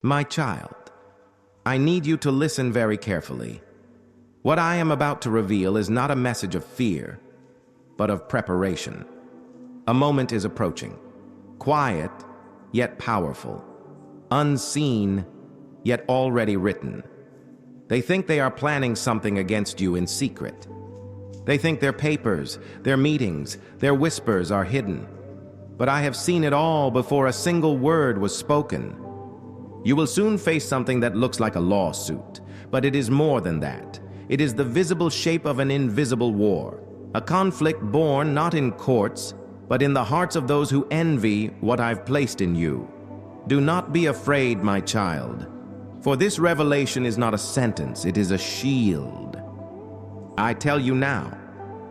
My child, I need you to listen very carefully. What I am about to reveal is not a message of fear, but of preparation. A moment is approaching, quiet, yet powerful, unseen, yet already written. They think they are planning something against you in secret. They think their papers, their meetings, their whispers are hidden. But I have seen it all before a single word was spoken. You will soon face something that looks like a lawsuit, but it is more than that. It is the visible shape of an invisible war, a conflict born not in courts, but in the hearts of those who envy what I've placed in you. Do not be afraid, my child, for this revelation is not a sentence, it is a shield. I tell you now,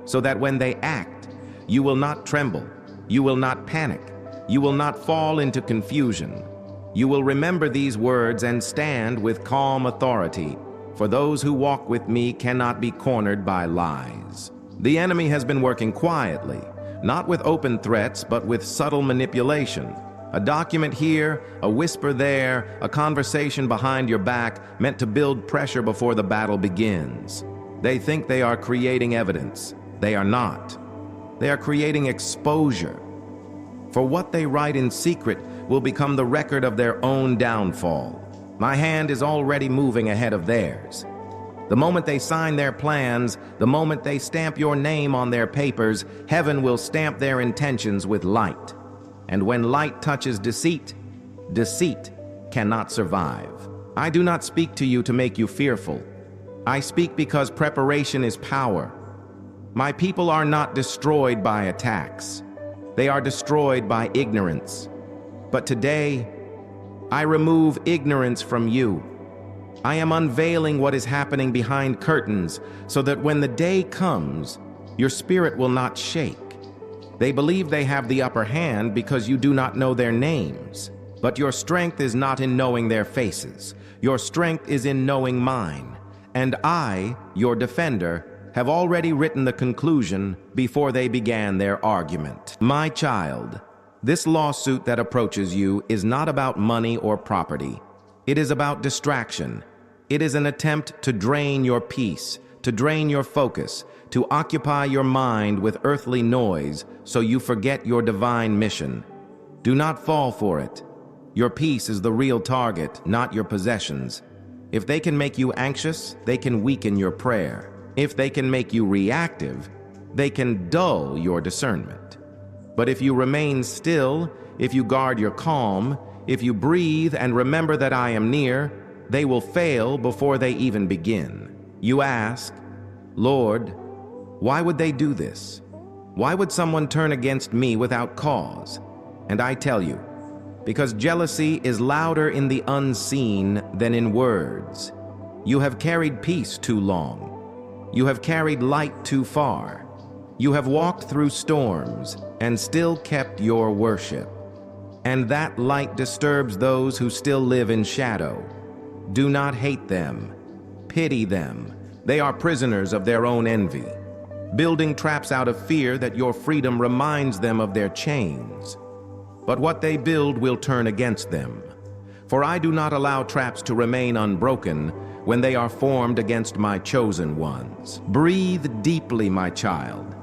so that when they act, you will not tremble, you will not panic, you will not fall into confusion. You will remember these words and stand with calm authority, for those who walk with me cannot be cornered by lies. The enemy has been working quietly, not with open threats, but with subtle manipulation. A document here, a whisper there, a conversation behind your back meant to build pressure before the battle begins. They think they are creating evidence. They are not. They are creating exposure. For what they write in secret will become the record of their own downfall. My hand is already moving ahead of theirs. The moment they sign their plans, the moment they stamp your name on their papers, heaven will stamp their intentions with light. And when light touches deceit, deceit cannot survive. I do not speak to you to make you fearful. I speak because preparation is power. My people are not destroyed by attacks. They are destroyed by ignorance. But today, I remove ignorance from you. I am unveiling what is happening behind curtains so that when the day comes, your spirit will not shake. They believe they have the upper hand because you do not know their names. But your strength is not in knowing their faces. Your strength is in knowing mine. And I, your defender, have already written the conclusion before they began their argument. My child, this lawsuit that approaches you is not about money or property. It is about distraction. It is an attempt to drain your peace, to drain your focus, to occupy your mind with earthly noise so you forget your divine mission. Do not fall for it. Your peace is the real target, not your possessions. If they can make you anxious, they can weaken your prayer. If they can make you reactive, they can dull your discernment. But if you remain still, if you guard your calm, if you breathe and remember that I am near, they will fail before they even begin. You ask, Lord, why would they do this? Why would someone turn against me without cause? And I tell you, because jealousy is louder in the unseen than in words. You have carried peace too long. You have carried light too far. You have walked through storms and still kept your worship. And that light disturbs those who still live in shadow. Do not hate them. Pity them. They are prisoners of their own envy, building traps out of fear that your freedom reminds them of their chains. But what they build will turn against them. For I do not allow traps to remain unbroken when they are formed against my chosen ones. Breathe deeply, my child.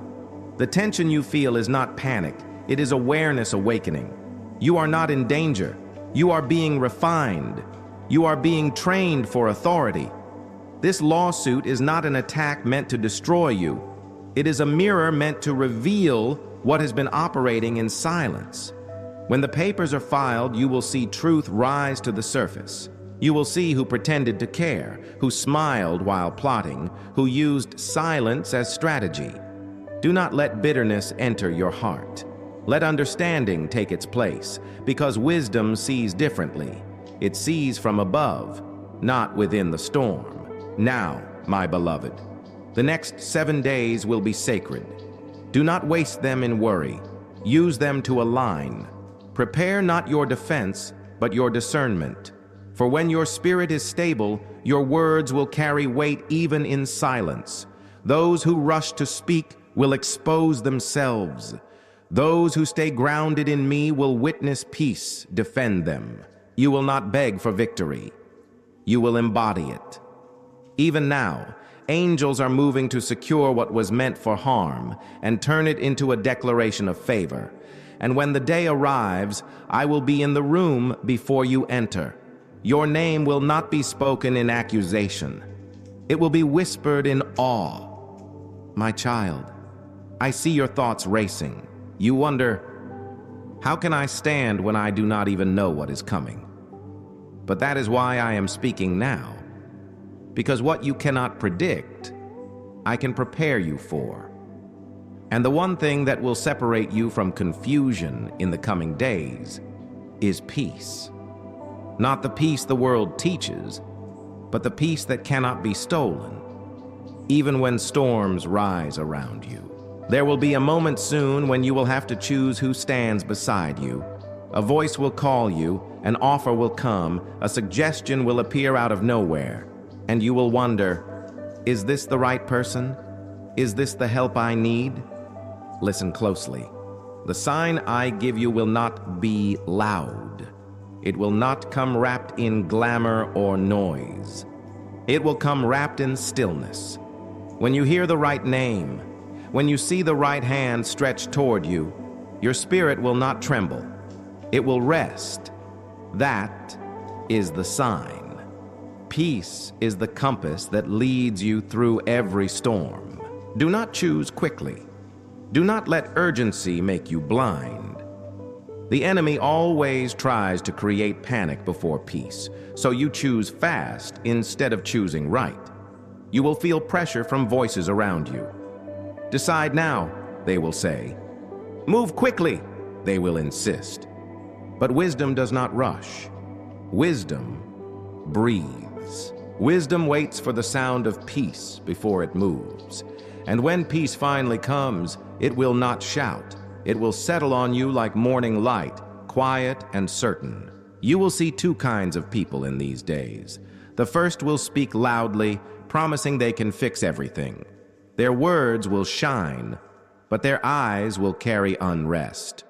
The tension you feel is not panic, it is awareness awakening. You are not in danger. You are being refined. You are being trained for authority. This lawsuit is not an attack meant to destroy you. It is a mirror meant to reveal what has been operating in silence. When the papers are filed, you will see truth rise to the surface. You will see who pretended to care, who smiled while plotting, who used silence as strategy. Do not let bitterness enter your heart. Let understanding take its place, because wisdom sees differently. It sees from above, not within the storm. Now, my beloved, the next 7 days will be sacred. Do not waste them in worry. Use them to align. Prepare not your defense, but your discernment. For when your spirit is stable, your words will carry weight even in silence. Those who rush to speak will expose themselves. Those who stay grounded in me will witness peace defend them. You will not beg for victory. You will embody it. Even now, angels are moving to secure what was meant for harm and turn it into a declaration of favor. And when the day arrives, I will be in the room before you enter. Your name will not be spoken in accusation. It will be whispered in awe. My child, I see your thoughts racing. You wonder, how can I stand when I do not even know what is coming? But that is why I am speaking now. Because what you cannot predict, I can prepare you for. And the one thing that will separate you from confusion in the coming days is peace. Not the peace the world teaches, but the peace that cannot be stolen, even when storms rise around you. There will be a moment soon when you will have to choose who stands beside you. A voice will call you, an offer will come, a suggestion will appear out of nowhere, and you will wonder, is this the right person? Is this the help I need? Listen closely. The sign I give you will not be loud. It will not come wrapped in glamour or noise. It will come wrapped in stillness. When you hear the right name, when you see the right hand stretched toward you, your spirit will not tremble. It will rest. That is the sign. Peace is the compass that leads you through every storm. Do not choose quickly. Do not let urgency make you blind. The enemy always tries to create panic before peace, so you choose fast instead of choosing right. You will feel pressure from voices around you. Decide now, they will say. Move quickly, they will insist. But wisdom does not rush. Wisdom breathes. Wisdom waits for the sound of peace before it moves. And when peace finally comes, it will not shout. It will settle on you like morning light, quiet and certain. You will see two kinds of people in these days. The first will speak loudly, promising they can fix everything. Their words will shine, but their eyes will carry unrest.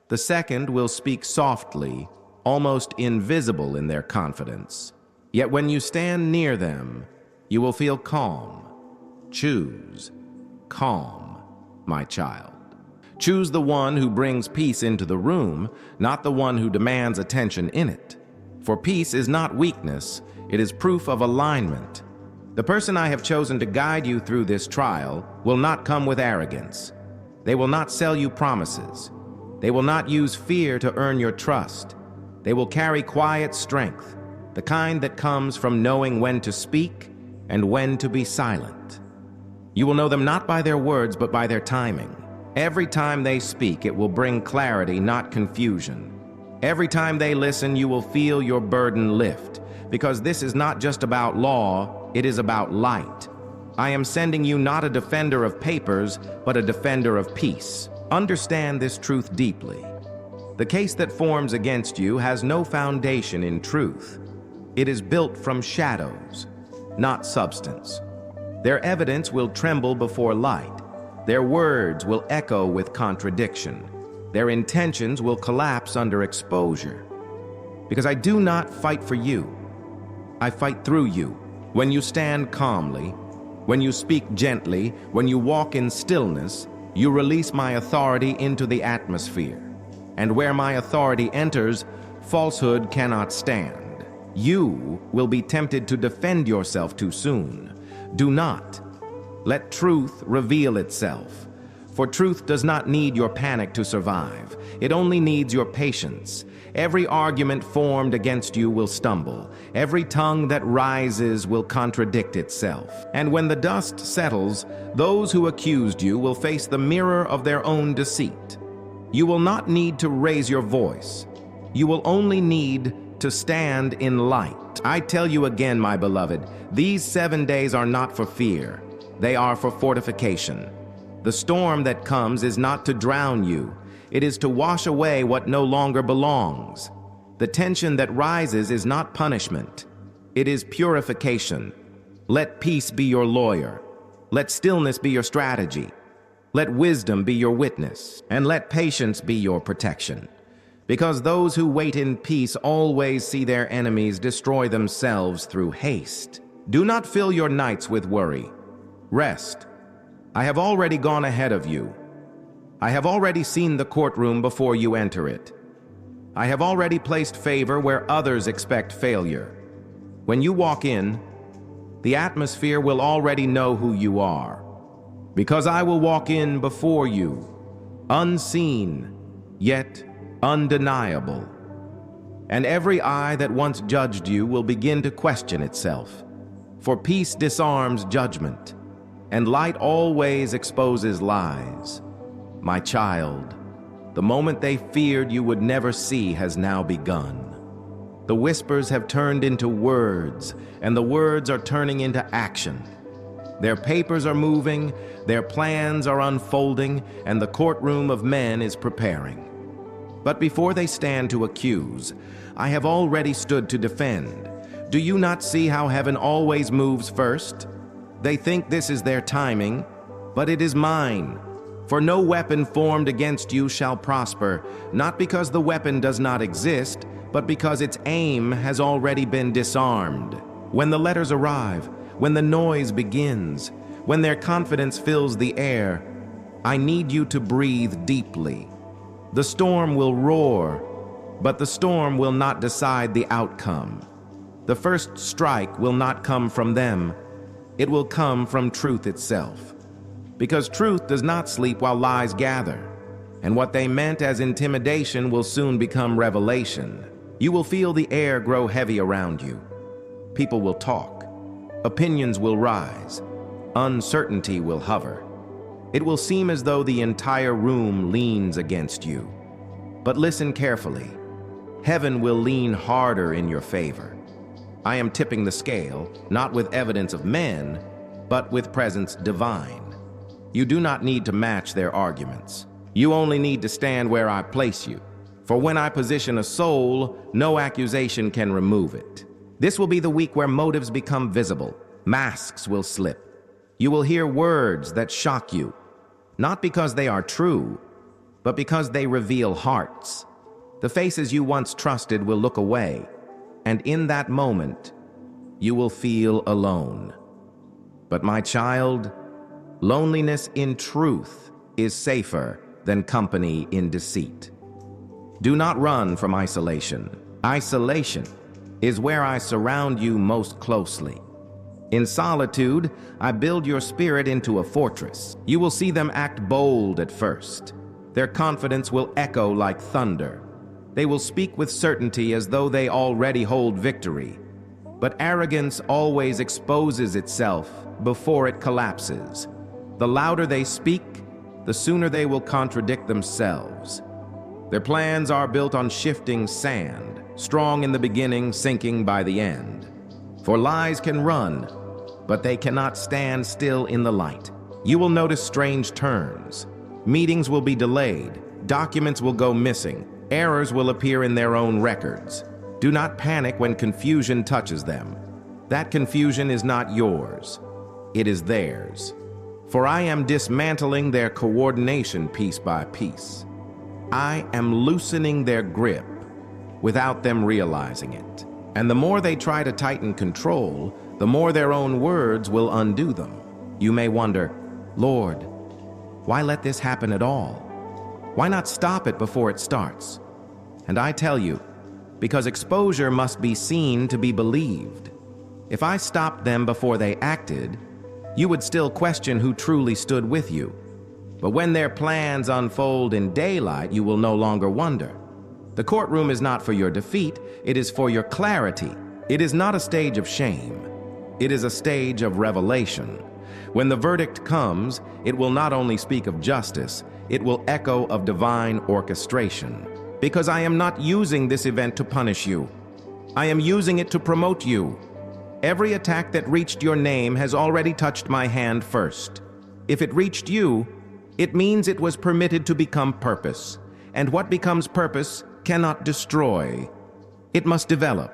The second will speak softly, almost invisible in their confidence. Yet when you stand near them, you will feel calm. Choose calm, my child. Choose the one who brings peace into the room, not the one who demands attention in it. For peace is not weakness, it is proof of alignment. The person I have chosen to guide you through this trial will not come with arrogance. They will not sell you promises. They will not use fear to earn your trust. They will carry quiet strength, the kind that comes from knowing when to speak and when to be silent. You will know them not by their words, but by their timing. Every time they speak, it will bring clarity, not confusion. Every time they listen, you will feel your burden lift, because this is not just about law, it is about light. I am sending you not a defender of papers, but a defender of peace. Understand this truth deeply. The case that forms against you has no foundation in truth. It is built from shadows, not substance. Their evidence will tremble before light. Their words will echo with contradiction. Their intentions will collapse under exposure. Because I do not fight for you. I fight through you. When you stand calmly, when you speak gently, when you walk in stillness, you release my authority into the atmosphere. And where my authority enters, falsehood cannot stand. You will be tempted to defend yourself too soon. Do not. Let truth reveal itself. For truth does not need your panic to survive. It only needs your patience. Every argument formed against you will stumble. Every tongue that rises will contradict itself. And when the dust settles, those who accused you will face the mirror of their own deceit. You will not need to raise your voice. You will only need to stand in light. I tell you again, my beloved, these 7 days are not for fear. They are for fortification. The storm that comes is not to drown you. It is to wash away what no longer belongs. The tension that rises is not punishment. It is purification. Let peace be your lawyer. Let stillness be your strategy. Let wisdom be your witness. And let patience be your protection. because those who wait in peace always see their enemies destroy themselves through haste. Do not fill your nights with worry. Rest. I have already gone ahead of you. I have already seen the courtroom before you enter it. I have already placed favor where others expect failure. When you walk in, the atmosphere will already know who you are, because I will walk in before you, unseen, yet undeniable. And every eye that once judged you will begin to question itself. For peace disarms judgment, and light always exposes lies. My child, the moment they feared you would never see has now begun. The whispers have turned into words, and the words are turning into action. Their papers are moving, their plans are unfolding, and the courtroom of men is preparing. But before they stand to accuse, I have already stood to defend. Do you not see how heaven always moves first? They think this is their timing, but it is mine. For no weapon formed against you shall prosper, not because the weapon does not exist, but because its aim has already been disarmed. When the letters arrive, when the noise begins, when their confidence fills the air, I need you to breathe deeply. The storm will roar, but the storm will not decide the outcome. The first strike will not come from them. It will come from truth itself. Because truth does not sleep while lies gather, and what they meant as intimidation will soon become revelation. You will feel the air grow heavy around you. People will talk. Opinions will rise. Uncertainty will hover. It will seem as though the entire room leans against you. But listen carefully. Heaven will lean harder in your favor. I am tipping the scale, not with evidence of men, but with presence divine. You do not need to match their arguments. You only need to stand where I place you. For when I position a soul, no accusation can remove it. This will be the week where motives become visible. Masks will slip. You will hear words that shock you, not because they are true, but because they reveal hearts. The faces you once trusted will look away, and in that moment, you will feel alone. But my child, loneliness in truth is safer than company in deceit. Do not run from isolation. Isolation is where I surround you most closely. In solitude, I build your spirit into a fortress. You will see them act bold at first. Their confidence will echo like thunder. They will speak with certainty as though they already hold victory. But arrogance always exposes itself before it collapses. The louder they speak, the sooner they will contradict themselves. Their plans are built on shifting sand, strong in the beginning, sinking by the end. For lies can run, but they cannot stand still in the light. You will notice strange turns. Meetings will be delayed. Documents will go missing. Errors will appear in their own records. Do not panic when confusion touches them. That confusion is not yours. It is theirs. For I am dismantling their coordination piece by piece. I am loosening their grip without them realizing it. And the more they try to tighten control, the more their own words will undo them. You may wonder, Lord, why let this happen at all? Why not stop it before it starts? And I tell you, because exposure must be seen to be believed. If I stopped them before they acted, you would still question who truly stood with you. But when their plans unfold in daylight, you will no longer wonder. The courtroom is not for your defeat, it is for your clarity. It is not a stage of shame. It is a stage of revelation. When the verdict comes, it will not only speak of justice, it will echo of divine orchestration. Because I am not using this event to punish you. I am using it to promote you. Every attack that reached your name has already touched my hand first. If it reached you, it means it was permitted to become purpose. And what becomes purpose cannot destroy. It must develop.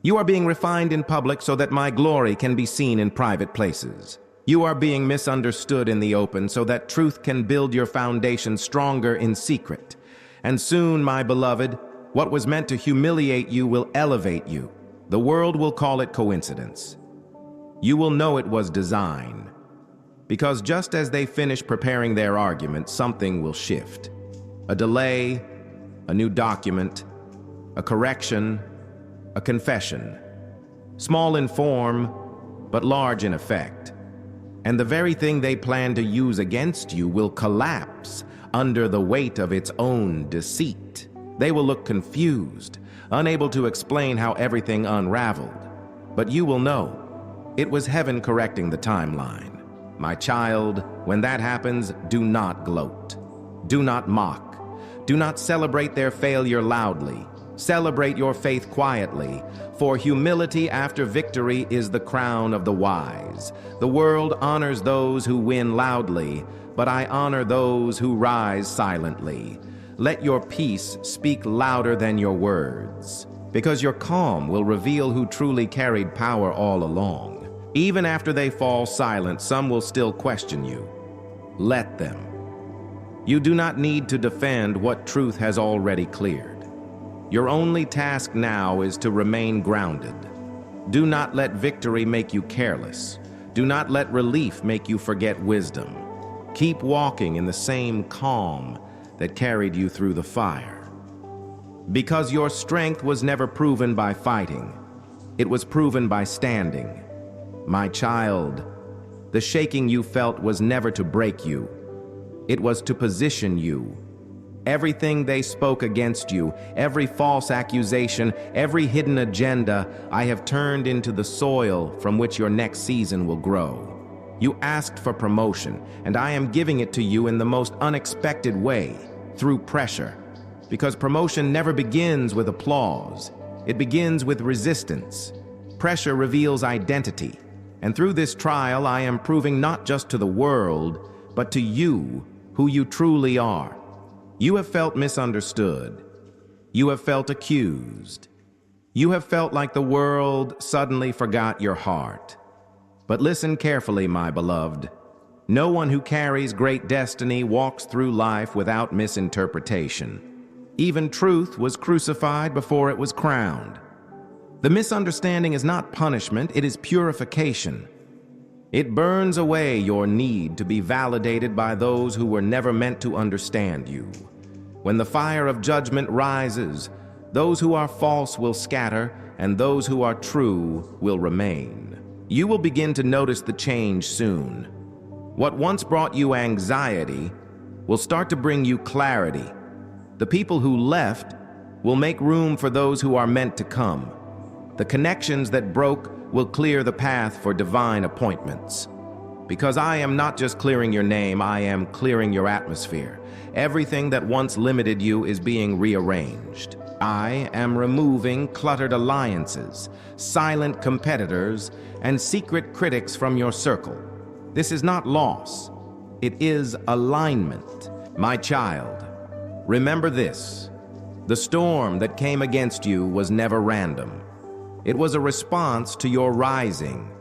You are being refined in public so that my glory can be seen in private places. You are being misunderstood in the open so that truth can build your foundation stronger in secret. And soon, my beloved, what was meant to humiliate you will elevate you. The world will call it coincidence. You will know it was design. Because just as they finish preparing their argument, something will shift. A delay, a new document, a correction, a confession. Small in form, but large in effect. And the very thing they plan to use against you will collapse under the weight of its own deceit. They will look confused, unable to explain how everything unraveled. But you will know, it was heaven correcting the timeline. My child, when that happens, do not gloat. Do not mock. Do not celebrate their failure loudly. Celebrate your faith quietly, for humility after victory is the crown of the wise. The world honors those who win loudly, but I honor those who rise silently. Let your peace speak louder than your words, because your calm will reveal who truly carried power all along. Even after they fall silent, some will still question you. Let them. You do not need to defend what truth has already cleared. Your only task now is to remain grounded. Do not let victory make you careless. Do not let relief make you forget wisdom. Keep walking in the same calm that carried you through the fire. Because your strength was never proven by fighting. It was proven by standing. My child, the shaking you felt was never to break you. It was to position you. Everything they spoke against you, every false accusation, every hidden agenda, I have turned into the soil from which your next season will grow. You asked for promotion, and I am giving it to you in the most unexpected way, through pressure. Because promotion never begins with applause. It begins with resistance. Pressure reveals identity. And through this trial, I am proving not just to the world, but to you who you truly are. You have felt misunderstood. You have felt accused. You have felt like the world suddenly forgot your heart. But listen carefully, my beloved. No one who carries great destiny walks through life without misinterpretation. Even truth was crucified before it was crowned. The misunderstanding is not punishment, it is purification. It burns away your need to be validated by those who were never meant to understand you. When the fire of judgment rises, those who are false will scatter, and those who are true will remain. You will begin to notice the change soon. What once brought you anxiety will start to bring you clarity. The people who left will make room for those who are meant to come. The connections that broke will clear the path for divine appointments. Because I am not just clearing your name, I am clearing your atmosphere. Everything that once limited you is being rearranged. I am removing cluttered alliances, silent competitors, and secret critics from your circle. This is not loss. It is alignment. My child, remember this. The storm that came against you was never random. It was a response to your rising.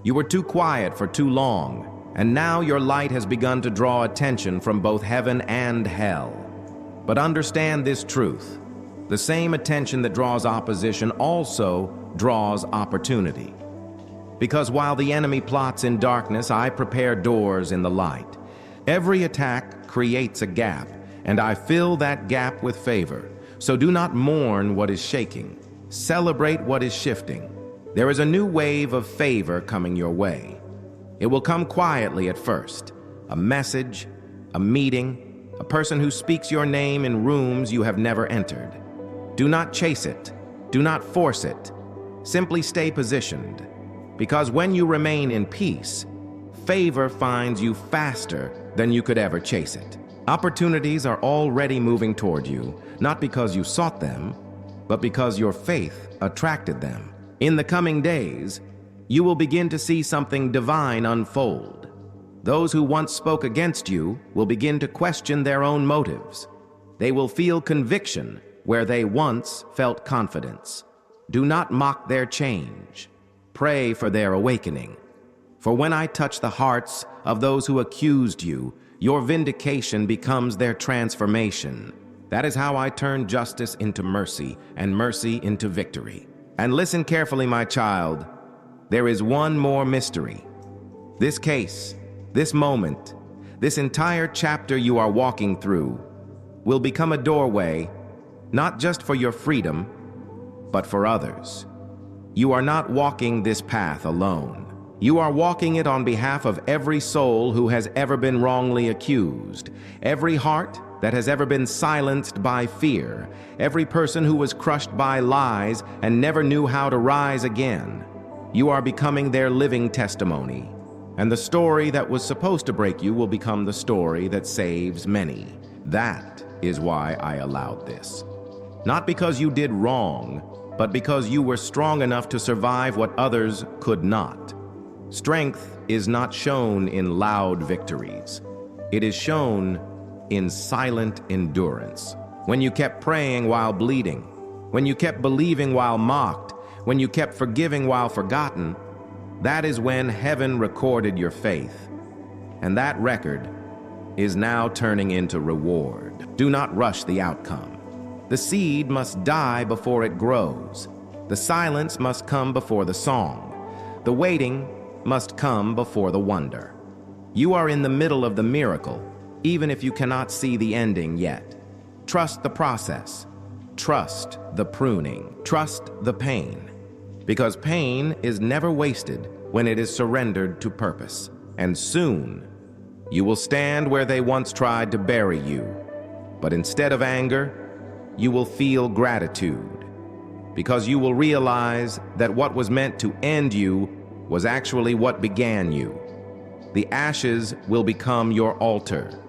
You were too quiet for too long, and now your light has begun to draw attention from both heaven and hell. But understand this truth. The same attention that draws opposition also draws opportunity. Because while the enemy plots in darkness, I prepare doors in the light. Every attack creates a gap, and I fill that gap with favor. So do not mourn what is shaking. Celebrate what is shifting. There is a new wave of favor coming your way. It will come quietly at first. A message, a meeting, a person who speaks your name in rooms you have never entered. Do not chase it. Do not force it. Simply stay positioned. Because when you remain in peace, favor finds you faster than you could ever chase it. Opportunities are already moving toward you, not because you sought them, but because your faith attracted them. In the coming days, you will begin to see something divine unfold. Those who once spoke against you will begin to question their own motives. They will feel conviction where they once felt confidence. Do not mock their change. Pray for their awakening. For when I touch the hearts of those who accused you, your vindication becomes their transformation. That is how I turn justice into mercy and mercy into victory. And listen carefully, my child. There is one more mystery. This case, this moment, this entire chapter you are walking through will become a doorway, not just for your freedom, but for others. You are not walking this path alone. You are walking it on behalf of every soul who has ever been wrongly accused, every heart that has ever been silenced by fear, every person who was crushed by lies and never knew how to rise again. You are becoming their living testimony, and the story that was supposed to break you will become the story that saves many. That is why I allowed this. Not because you did wrong, but because you were strong enough to survive what others could not. Strength is not shown in loud victories. It is shown in silent endurance. When you kept praying while bleeding, when you kept believing while mocked, when you kept forgiving while forgotten, that is when heaven recorded your faith. And that record is now turning into reward. Do not rush the outcome. The seed must die before it grows. The silence must come before the song. The waiting must come before the wonder. You are in the middle of the miracle, even if you cannot see the ending yet. Trust the process. Trust the pruning. Trust the pain. Because pain is never wasted when it is surrendered to purpose. And soon, you will stand where they once tried to bury you. But instead of anger, you will feel gratitude. Because you will realize that what was meant to end you was actually what began you. The ashes will become your altar.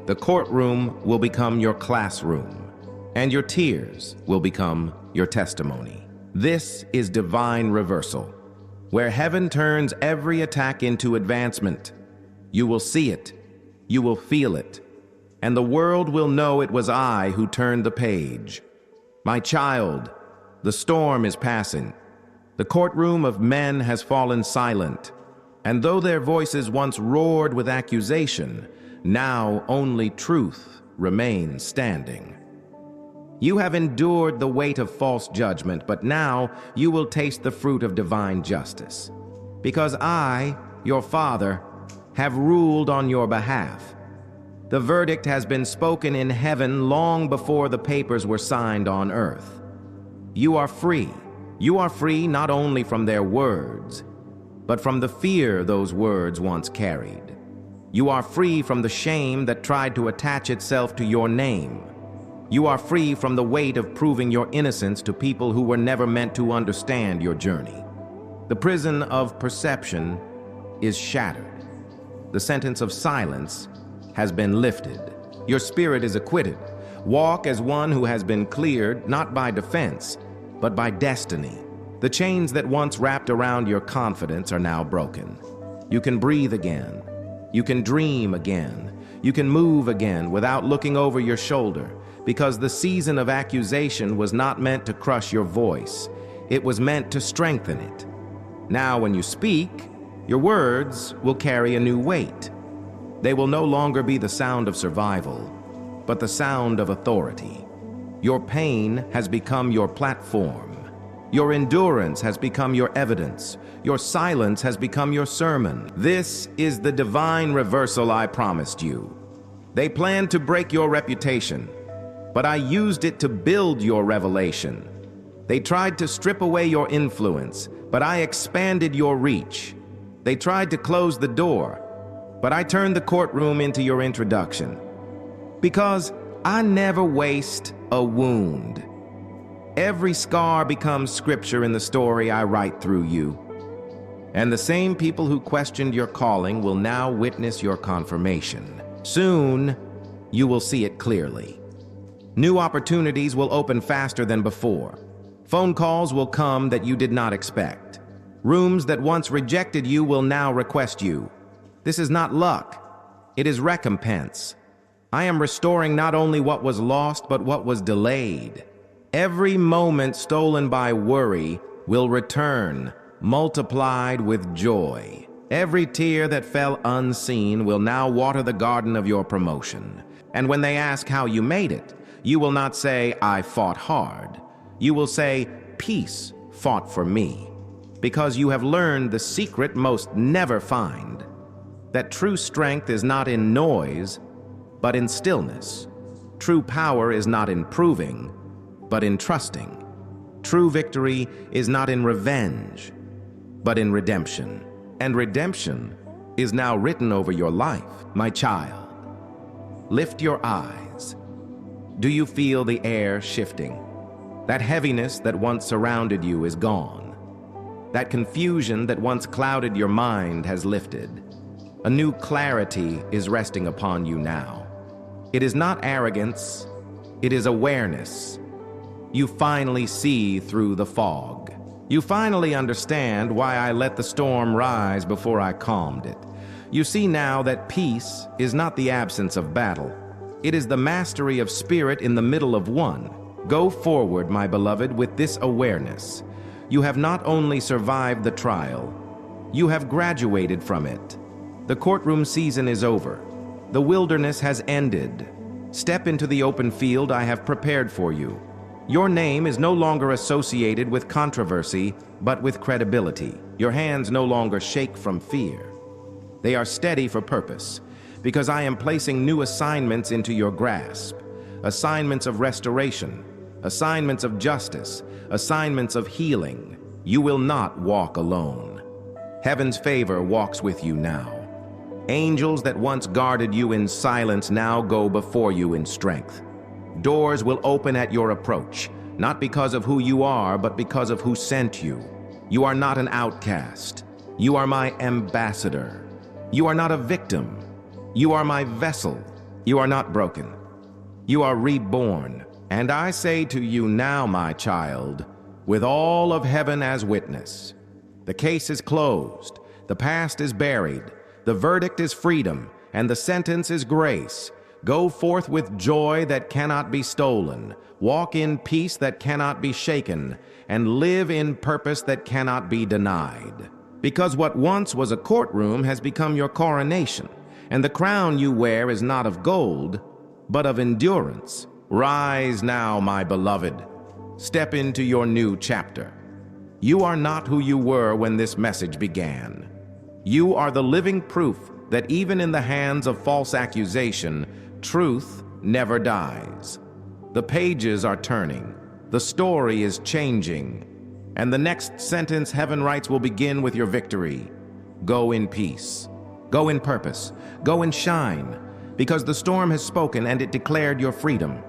The courtroom will become your classroom. And your tears will become your testimony. This is divine reversal, where heaven turns every attack into advancement. You will see it. You will feel it. And the world will know it was I who turned the page. My child, the storm is passing. The courtroom of men has fallen silent, and though their voices once roared with accusation, now only truth remains standing. You have endured the weight of false judgment, but now you will taste the fruit of divine justice. Because I, your Father, have ruled on your behalf. The verdict has been spoken in heaven long before the papers were signed on earth. You are free. You are free not only from their words, but from the fear those words once carried. You are free from the shame that tried to attach itself to your name. You are free from the weight of proving your innocence to people who were never meant to understand your journey. The prison of perception is shattered. The sentence of silence has been lifted. Your spirit is acquitted. Walk as one who has been cleared, not by defense, but by destiny. The chains that once wrapped around your confidence are now broken. You can breathe again. You can dream again. You can move again without looking over your shoulder, because the season of accusation was not meant to crush your voice. It was meant to strengthen it. Now, when you speak, your words will carry a new weight. They will no longer be the sound of survival, but the sound of authority. Your pain has become your platform. Your endurance has become your evidence. Your silence has become your sermon. This is the divine reversal I promised you. They planned to break your reputation, but I used it to build your revelation. They tried to strip away your influence, but I expanded your reach. They tried to close the door, but I turned the courtroom into your introduction. Because I never waste a wound. Every scar becomes scripture in the story I write through you. And the same people who questioned your calling will now witness your confirmation. Soon, you will see it clearly. New opportunities will open faster than before. Phone calls will come that you did not expect. Rooms that once rejected you will now request you. This is not luck. It is recompense. I am restoring not only what was lost, but what was delayed. Every moment stolen by worry will return, multiplied with joy. Every tear that fell unseen will now water the garden of your promotion. And when they ask how you made it, you will not say, I fought hard. You will say, peace fought for me, because you have learned the secret most never find, that true strength is not in noise, but in stillness. True power is not in proving, but in trusting. True victory is not in revenge, but in redemption. And redemption is now written over your life, my child. Lift your eyes. Do you feel the air shifting? That heaviness that once surrounded you is gone. That confusion that once clouded your mind has lifted. A new clarity is resting upon you now. It is not arrogance, it is awareness. You finally see through the fog. You finally understand why I let the storm rise before I calmed it. You see now that peace is not the absence of battle. It is the mastery of spirit in the middle of one. Go forward, my beloved, with this awareness. You have not only survived the trial, you have graduated from it. The courtroom season is over. The wilderness has ended. Step into the open field I have prepared for you. Your name is no longer associated with controversy, but with credibility. Your hands no longer shake from fear. They are steady for purpose, because I am placing new assignments into your grasp. Assignments of restoration, assignments of justice, assignments of healing. You will not walk alone. Heaven's favor walks with you now. Angels that once guarded you in silence now go before you in strength. Doors will open at your approach, not because of who you are, but because of who sent you. You are not an outcast. You are my ambassador. You are not a victim. You are my vessel. You are not broken. You are reborn. And I say to you now, my child, with all of heaven as witness, the case is closed, the past is buried, the verdict is freedom, and the sentence is grace. Go forth with joy that cannot be stolen, walk in peace that cannot be shaken, and live in purpose that cannot be denied. Because what once was a courtroom has become your coronation, and the crown you wear is not of gold, but of endurance. Rise now, my beloved. Step into your new chapter. You are not who you were when this message began. You are the living proof that even in the hands of false accusation, truth never dies. The pages are turning. The story is changing. And the next sentence heaven writes will begin with your victory. Go in peace. Go in purpose. Go and shine. Because the storm has spoken and it declared your freedom.